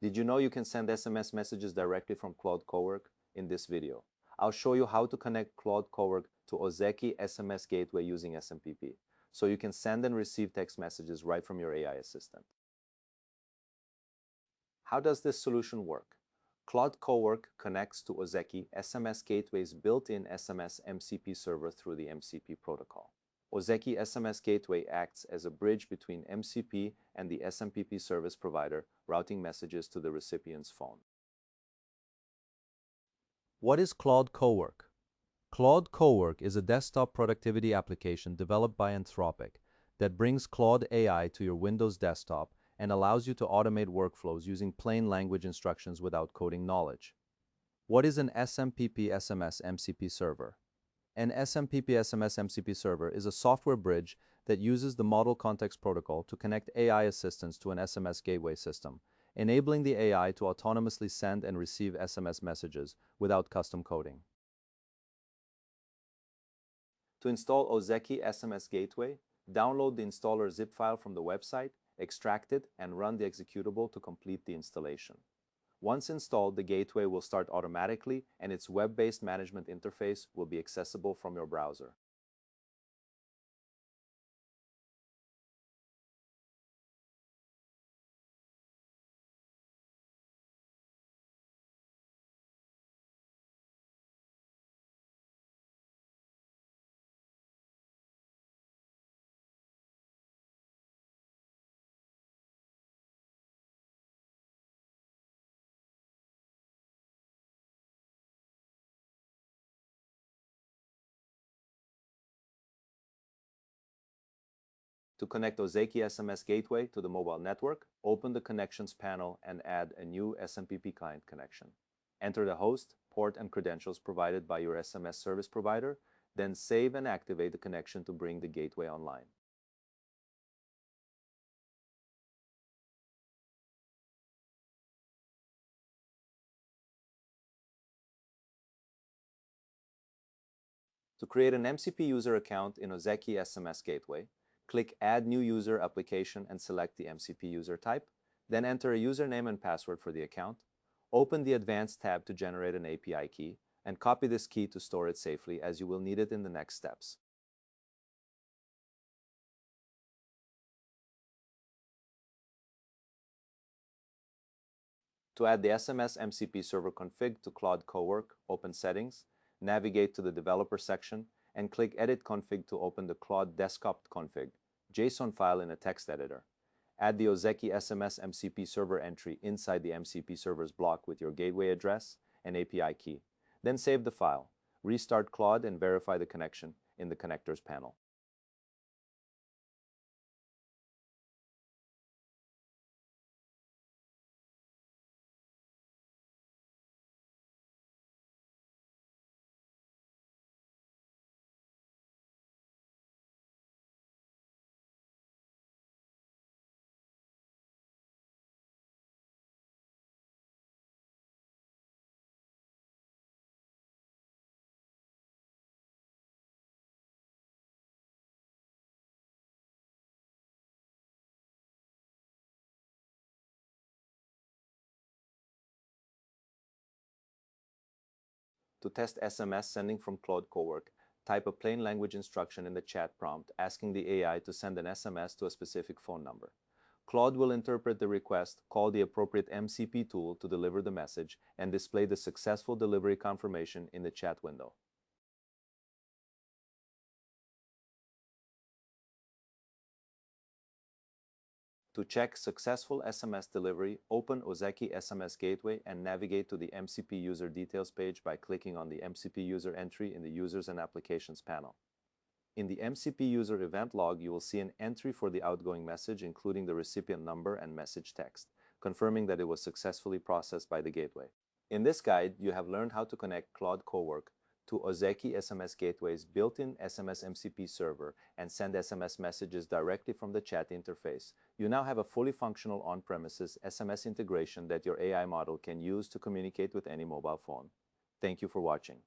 Did you know you can send SMS messages directly from Claude Cowork? In this video, I'll show you how to connect Claude Cowork to Ozeki SMS Gateway using SMPP, so you can send and receive text messages right from your AI assistant. How does this solution work? Claude Cowork connects to Ozeki SMS Gateway's built-in SMS MCP server through the MCP protocol. Ozeki SMS Gateway acts as a bridge between MCP and the SMPP service provider, routing messages to the recipient's phone. What is Claude Cowork? Claude Cowork is a desktop productivity application developed by Anthropic that brings Claude AI to your Windows desktop and allows you to automate workflows using plain language instructions without coding knowledge. What is an SMPP SMS MCP server? An SMPP SMS MCP server is a software bridge that uses the Model Context Protocol to connect AI assistants to an SMS gateway system, enabling the AI to autonomously send and receive SMS messages without custom coding. To install Ozeki SMS Gateway, download the installer zip file from the website, extract it, and run the executable to complete the installation. Once installed, the gateway will start automatically and its web-based management interface will be accessible from your browser. To connect Ozeki SMS Gateway to the mobile network, open the Connections panel and add a new SMPP client connection. Enter the host, port, and credentials provided by your SMS service provider, then save and activate the connection to bring the gateway online. To create an MCP user account in Ozeki SMS Gateway, click Add New User Application and select the MCP user type, then enter a username and password for the account. Open the Advanced tab to generate an API key, and copy this key to store it safely as you will need it in the next steps. To add the SMS MCP server config to Claude Cowork, open Settings, navigate to the Developer section, and click Edit Config to open the Claude Desktop Config JSON file in a text editor. Add the Ozeki SMS MCP server entry inside the MCP server's block with your gateway address and API key. Then save the file. Restart Claude and verify the connection in the Connectors panel. To test SMS sending from Claude Cowork, type a plain language instruction in the chat prompt asking the AI to send an SMS to a specific phone number. Claude will interpret the request, call the appropriate MCP tool to deliver the message, and display the successful delivery confirmation in the chat window. To check successful SMS delivery, open Ozeki SMS Gateway and navigate to the MCP User Details page by clicking on the MCP User entry in the Users and Applications panel. In the MCP User Event Log, you will see an entry for the outgoing message, including the recipient number and message text, confirming that it was successfully processed by the gateway. In this guide, you have learned how to connect Claude Cowork to Ozeki SMS Gateway's built-in SMS MCP server and send SMS messages directly from the chat interface. You now have a fully functional on-premises SMS integration that your AI model can use to communicate with any mobile phone. Thank you for watching.